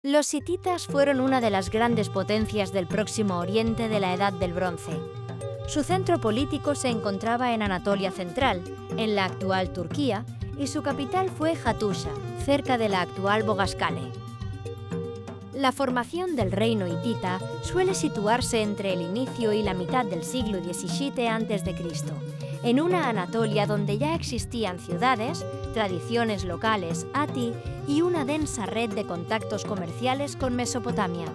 Los hititas fueron una de las grandes potencias del Próximo Oriente de la Edad del Bronce. Su centro político se encontraba en Anatolia Central, en la actual Turquía, y su capital fue Hattusha, cerca de la actual Boğazkale. La formación del reino hitita suele situarse entre el inicio y la mitad del siglo XVII a.C., en una Anatolia donde ya existían ciudades, tradiciones locales, ati y una densa red de contactos comerciales con Mesopotamia.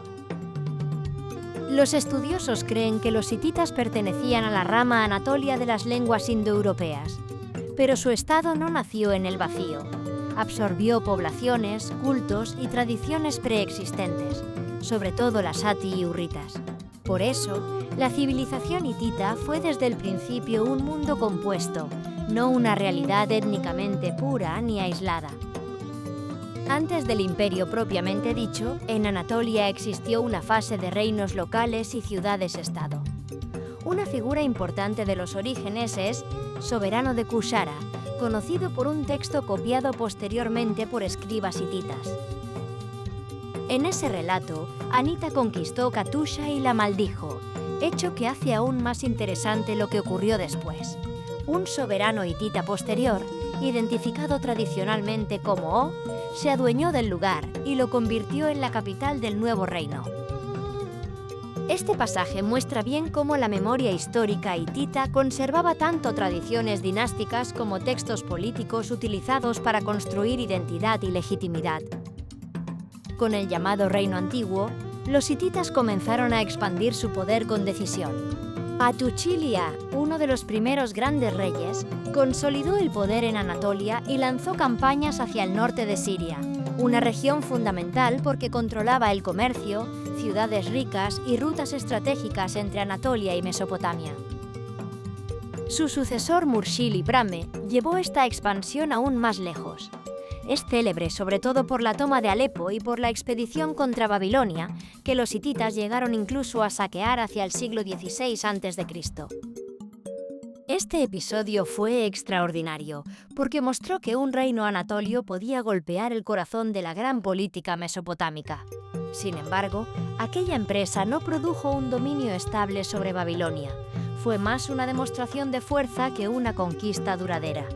Los estudiosos creen que los hititas pertenecían a la rama anatolia de las lenguas indoeuropeas, pero su estado no nació en el vacío. Absorbió poblaciones, cultos y tradiciones preexistentes, sobre todo las ati y hurritas. Por eso, la civilización hitita fue desde el principio un mundo compuesto, no una realidad étnicamente pura ni aislada. Antes del imperio propiamente dicho, en Anatolia existió una fase de reinos locales y ciudades-estado. Una figura importante de los orígenes es Soberano de Kushara, conocido por un texto copiado posteriormente por escribas hititas. En ese relato, Anita conquistó Katusha y la maldijo, hecho que hace aún más interesante lo que ocurrió después. Un soberano hitita posterior, identificado tradicionalmente como O, se adueñó del lugar y lo convirtió en la capital del nuevo reino. Este pasaje muestra bien cómo la memoria histórica hitita conservaba tanto tradiciones dinásticas como textos políticos utilizados para construir identidad y legitimidad. Con el llamado Reino Antiguo, los hititas comenzaron a expandir su poder con decisión. Atuchilia, uno de los primeros grandes reyes, consolidó el poder en Anatolia y lanzó campañas hacia el norte de Siria, una región fundamental porque controlaba el comercio, ciudades ricas y rutas estratégicas entre Anatolia y Mesopotamia. Su sucesor Murshili-Prame llevó esta expansión aún más lejos. Es célebre sobre todo por la toma de Alepo y por la expedición contra Babilonia, que los hititas llegaron incluso a saquear hacia el siglo XVI a.C. Este episodio fue extraordinario, porque mostró que un reino anatolio podía golpear el corazón de la gran política mesopotámica. Sin embargo, aquella empresa no produjo un dominio estable sobre Babilonia. Fue más una demostración de fuerza que una conquista duradera.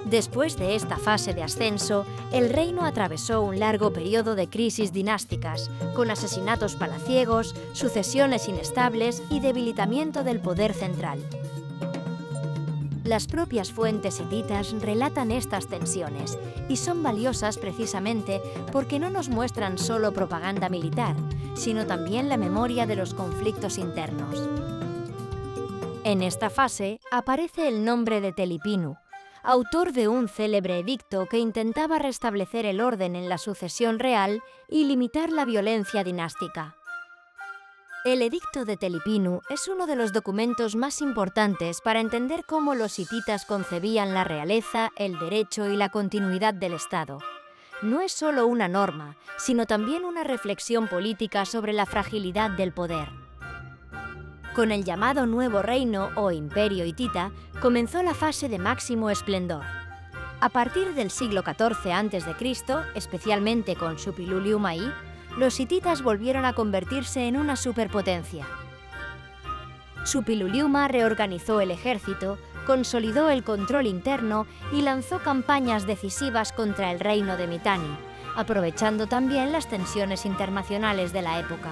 Después de esta fase de ascenso, el reino atravesó un largo periodo de crisis dinásticas, con asesinatos palaciegos, sucesiones inestables y debilitamiento del poder central. Las propias fuentes hititas relatan estas tensiones y son valiosas precisamente porque no nos muestran solo propaganda militar, sino también la memoria de los conflictos internos. En esta fase aparece el nombre de Telipinu, autor de un célebre edicto que intentaba restablecer el orden en la sucesión real y limitar la violencia dinástica. El edicto de Telipinu es uno de los documentos más importantes para entender cómo los hititas concebían la realeza, el derecho y la continuidad del Estado. No es solo una norma, sino también una reflexión política sobre la fragilidad del poder. Con el llamado Nuevo Reino o Imperio Hitita, comenzó la fase de máximo esplendor. A partir del siglo XIV a.C., especialmente con Suppiluliuma-I, los hititas volvieron a convertirse en una superpotencia. Suppiluliuma reorganizó el ejército, consolidó el control interno y lanzó campañas decisivas contra el reino de Mitanni, aprovechando también las tensiones internacionales de la época.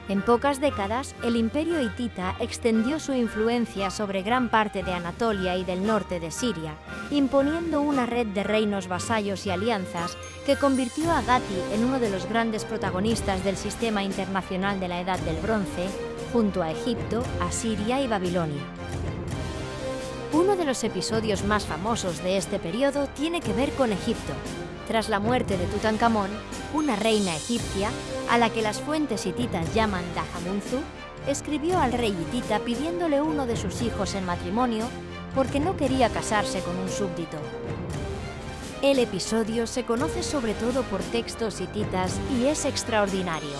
En pocas décadas, el imperio hitita extendió su influencia sobre gran parte de Anatolia y del norte de Siria, imponiendo una red de reinos vasallos y alianzas que convirtió a Gati en uno de los grandes protagonistas del sistema internacional de la Edad del Bronce, junto a Egipto, Asiria y Babilonia. Uno de los episodios más famosos de este periodo tiene que ver con Egipto. Tras la muerte de Tutankamón, una reina egipcia, a la que las fuentes hititas llaman Dahamunzu, escribió al rey hitita pidiéndole uno de sus hijos en matrimonio porque no quería casarse con un súbdito. El episodio se conoce sobre todo por textos hititas y es extraordinario,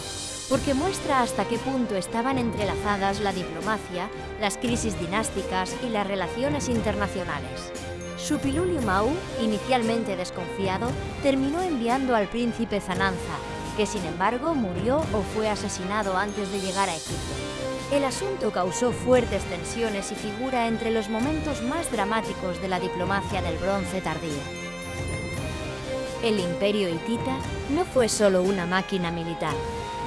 porque muestra hasta qué punto estaban entrelazadas la diplomacia, las crisis dinásticas y las relaciones internacionales. Suppiluliuma-U, inicialmente desconfiado, terminó enviando al príncipe Zananza, que sin embargo murió o fue asesinado antes de llegar a Egipto. El asunto causó fuertes tensiones y figura entre los momentos más dramáticos de la diplomacia del Bronce tardío. El Imperio hitita no fue solo una máquina militar,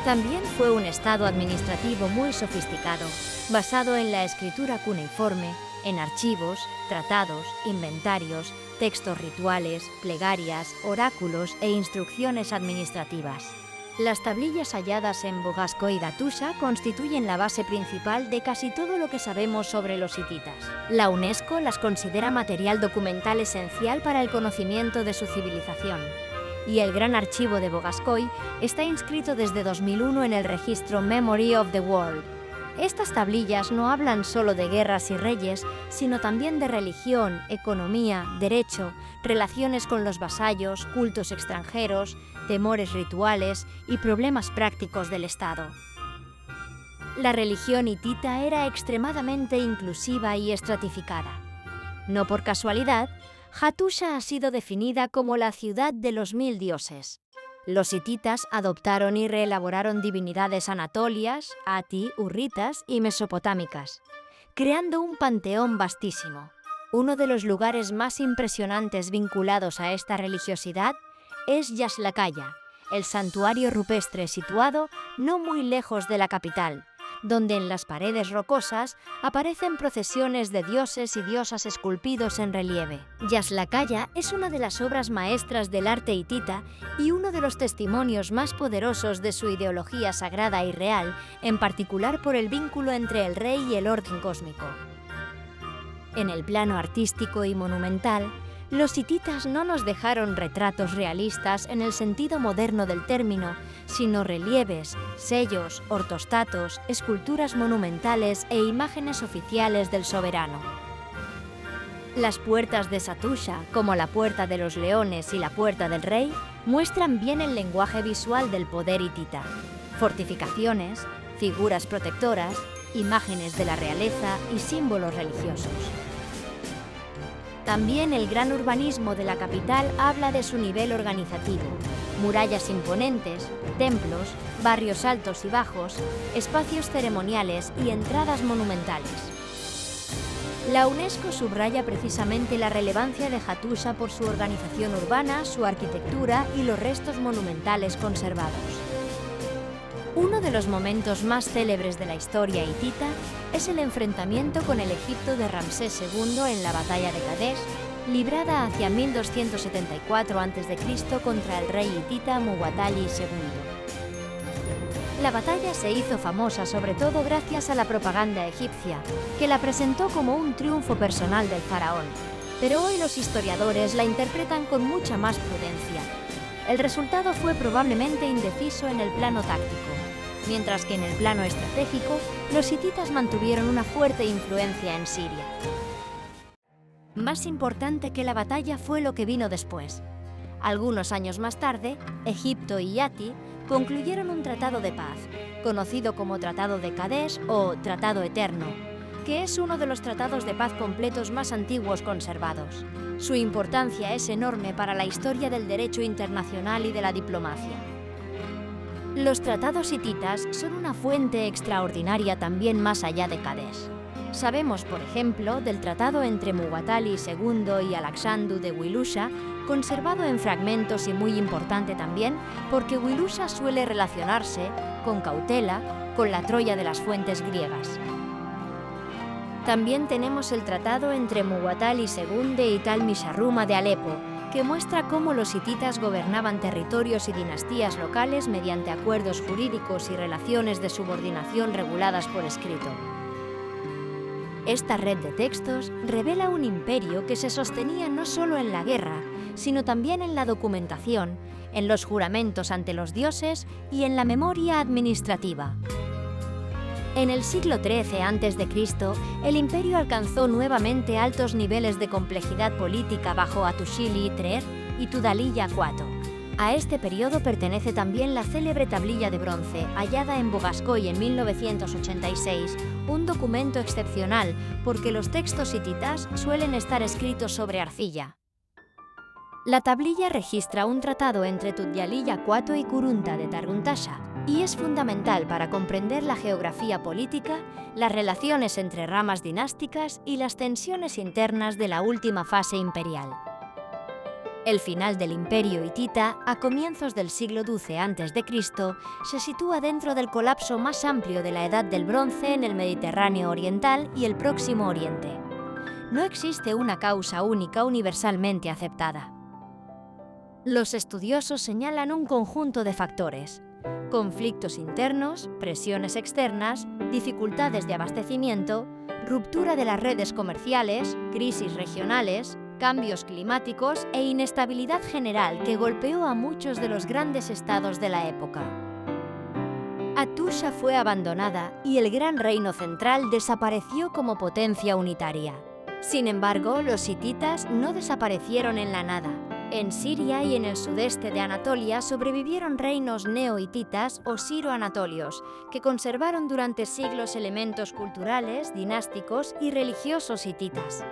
también fue un estado administrativo muy sofisticado, basado en la escritura cuneiforme, en archivos, tratados, inventarios, textos rituales, plegarias, oráculos e instrucciones administrativas. Las tablillas halladas en Bogasco y Hattusha constituyen la base principal de casi todo lo que sabemos sobre los hititas. La UNESCO las considera material documental esencial para el conocimiento de su civilización. Y el Gran Archivo de Bogascoy está inscrito desde 2001 en el registro Memory of the World. Estas tablillas no hablan solo de guerras y reyes, sino también de religión, economía, derecho, relaciones con los vasallos, cultos extranjeros, temores rituales y problemas prácticos del Estado. La religión hitita era extremadamente inclusiva y estratificada. No por casualidad, Hattusha ha sido definida como la ciudad de los 1000 dioses. Los hititas adoptaron y reelaboraron divinidades anatolias, hurritas y mesopotámicas, creando un panteón vastísimo. Uno de los lugares más impresionantes vinculados a esta religiosidad es Yaslakaya, el santuario rupestre situado no muy lejos de la capital, donde en las paredes rocosas aparecen procesiones de dioses y diosas esculpidos en relieve. Yaslakaya es una de las obras maestras del arte hitita y uno de los testimonios más poderosos de su ideología sagrada y real, en particular por el vínculo entre el rey y el orden cósmico. En el plano artístico y monumental, los hititas no nos dejaron retratos realistas en el sentido moderno del término, sino relieves, sellos, ortostatos, esculturas monumentales e imágenes oficiales del soberano. Las puertas de Hattusha, como la Puerta de los Leones y la Puerta del Rey, muestran bien el lenguaje visual del poder hitita. Fortificaciones, figuras protectoras, imágenes de la realeza y símbolos religiosos. También el gran urbanismo de la capital habla de su nivel organizativo. Murallas imponentes, templos, barrios altos y bajos, espacios ceremoniales y entradas monumentales. La UNESCO subraya precisamente la relevancia de Hattusha por su organización urbana, su arquitectura y los restos monumentales conservados. Uno de los momentos más célebres de la historia hitita es el enfrentamiento con el Egipto de Ramsés II en la batalla de Kadesh, librada hacia 1274 a.C. contra el rey hitita Muwatalli II. La batalla se hizo famosa sobre todo gracias a la propaganda egipcia, que la presentó como un triunfo personal del faraón, pero hoy los historiadores la interpretan con mucha más prudencia. El resultado fue probablemente indeciso en el plano táctico, mientras que en el plano estratégico, los hititas mantuvieron una fuerte influencia en Siria. Más importante que la batalla fue lo que vino después. Algunos años más tarde, Egipto y Yati concluyeron un tratado de paz, conocido como Tratado de Kadesh o Tratado Eterno, que es uno de los tratados de paz completos más antiguos conservados. Su importancia es enorme para la historia del derecho internacional y de la diplomacia. Los tratados hititas son una fuente extraordinaria también más allá de Kadesh. Sabemos, por ejemplo, del tratado entre Muwatalli II y Alaksandu de Wilusha, conservado en fragmentos y muy importante también, porque Wilusha suele relacionarse, con cautela, con la Troya de las fuentes griegas. También tenemos el tratado entre Muwatalli II y Tal-Misharruma de Alepo, que muestra cómo los hititas gobernaban territorios y dinastías locales mediante acuerdos jurídicos y relaciones de subordinación reguladas por escrito. Esta red de textos revela un imperio que se sostenía no solo en la guerra, sino también en la documentación, en los juramentos ante los dioses y en la memoria administrativa. En el siglo XIII a.C., el imperio alcanzó nuevamente altos niveles de complejidad política bajo Hattushili III y Tudhaliya IV. A este periodo pertenece también la célebre tablilla de bronce, hallada en Bogascoy en 1986, un documento excepcional porque los textos hititas suelen estar escritos sobre arcilla. La tablilla registra un tratado entre Tudyaliya-Cuato y Kurunta de Taruntasha y es fundamental para comprender la geografía política, las relaciones entre ramas dinásticas y las tensiones internas de la última fase imperial. El final del Imperio hitita, a comienzos del siglo XII a.C., se sitúa dentro del colapso más amplio de la Edad del Bronce en el Mediterráneo oriental y el Próximo Oriente. No existe una causa única universalmente aceptada. Los estudiosos señalan un conjunto de factores: conflictos internos, presiones externas, dificultades de abastecimiento, ruptura de las redes comerciales, crisis regionales, cambios climáticos e inestabilidad general que golpeó a muchos de los grandes estados de la época. Hattusha fue abandonada y el Gran Reino Central desapareció como potencia unitaria. Sin embargo, los hititas no desaparecieron en la nada. En Siria y en el sudeste de Anatolia sobrevivieron reinos neo-hititas o siro-anatolios, que conservaron durante siglos elementos culturales, dinásticos y religiosos hititas.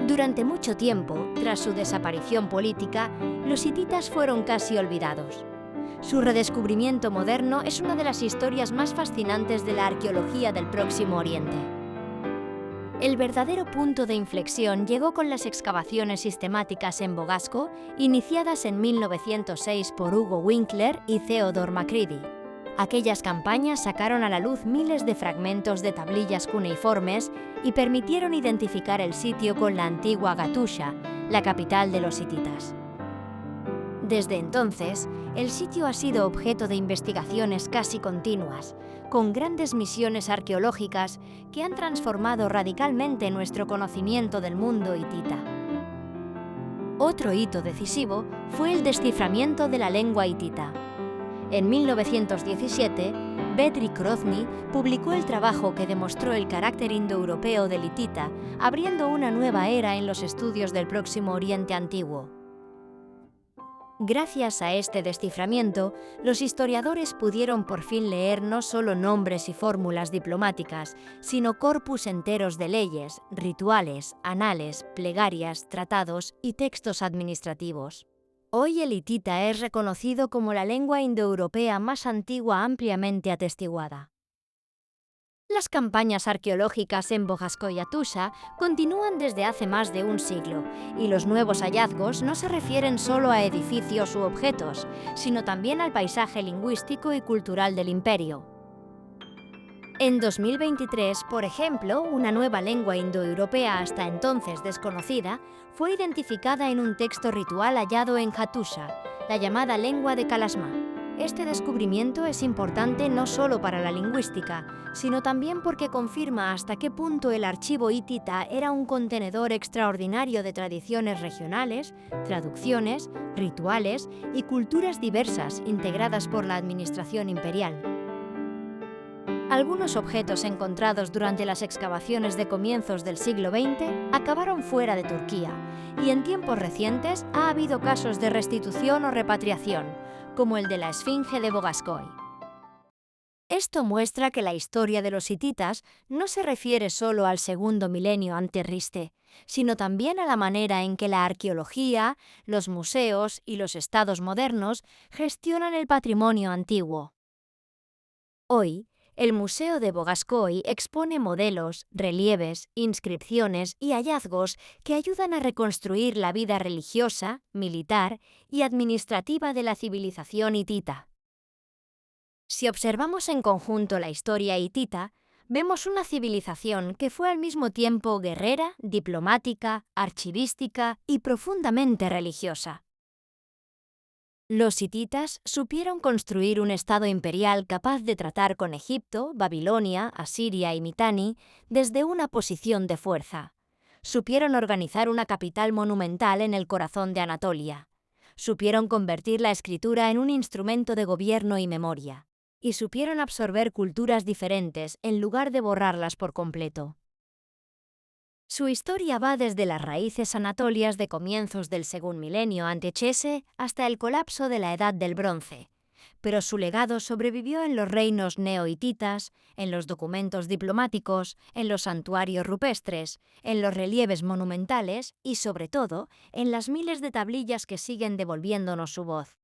Durante mucho tiempo, tras su desaparición política, los hititas fueron casi olvidados. Su redescubrimiento moderno es una de las historias más fascinantes de la arqueología del Próximo Oriente. El verdadero punto de inflexión llegó con las excavaciones sistemáticas en Bogasco, iniciadas en 1906 por Hugo Winkler y Theodore Macready. Aquellas campañas sacaron a la luz miles de fragmentos de tablillas cuneiformes y permitieron identificar el sitio con la antigua Hattusha, la capital de los hititas. Desde entonces, el sitio ha sido objeto de investigaciones casi continuas, con grandes misiones arqueológicas que han transformado radicalmente nuestro conocimiento del mundo hitita. Otro hito decisivo fue el desciframiento de la lengua hitita. En 1917, Bedřich Hrozný publicó el trabajo que demostró el carácter indoeuropeo del hitita, abriendo una nueva era en los estudios del Próximo Oriente Antiguo. Gracias a este desciframiento, los historiadores pudieron por fin leer no solo nombres y fórmulas diplomáticas, sino corpus enteros de leyes, rituales, anales, plegarias, tratados y textos administrativos. Hoy el hitita es reconocido como la lengua indoeuropea más antigua ampliamente atestiguada. Las campañas arqueológicas en Bogasco y Hattusha continúan desde hace más de un siglo, y los nuevos hallazgos no se refieren solo a edificios u objetos, sino también al paisaje lingüístico y cultural del imperio. En 2023, por ejemplo, una nueva lengua indoeuropea hasta entonces desconocida fue identificada en un texto ritual hallado en Hattusha, la llamada lengua de Kalasma. Este descubrimiento es importante no solo para la lingüística, sino también porque confirma hasta qué punto el archivo hitita era un contenedor extraordinario de tradiciones regionales, traducciones, rituales y culturas diversas integradas por la administración imperial. Algunos objetos encontrados durante las excavaciones de comienzos del siglo XX acabaron fuera de Turquía, y en tiempos recientes ha habido casos de restitución o repatriación, como el de la Esfinge de Bogascoy. Esto muestra que la historia de los hititas no se refiere solo al segundo milenio ante Riste, sino también a la manera en que la arqueología, los museos y los estados modernos gestionan el patrimonio antiguo. Hoy, el Museo de Bogascoy expone modelos, relieves, inscripciones y hallazgos que ayudan a reconstruir la vida religiosa, militar y administrativa de la civilización hitita. Si observamos en conjunto la historia hitita, vemos una civilización que fue al mismo tiempo guerrera, diplomática, archivística y profundamente religiosa. Los hititas supieron construir un estado imperial capaz de tratar con Egipto, Babilonia, Asiria y Mitanni desde una posición de fuerza. Supieron organizar una capital monumental en el corazón de Anatolia. Supieron convertir la escritura en un instrumento de gobierno y memoria. Y supieron absorber culturas diferentes en lugar de borrarlas por completo. Su historia va desde las raíces anatolias de comienzos del segundo milenio ante Chese hasta el colapso de la Edad del Bronce. pero su legado sobrevivió en los reinos neohititas, en los documentos diplomáticos, en los santuarios rupestres, en los relieves monumentales y, sobre todo, en las miles de tablillas que siguen devolviéndonos su voz.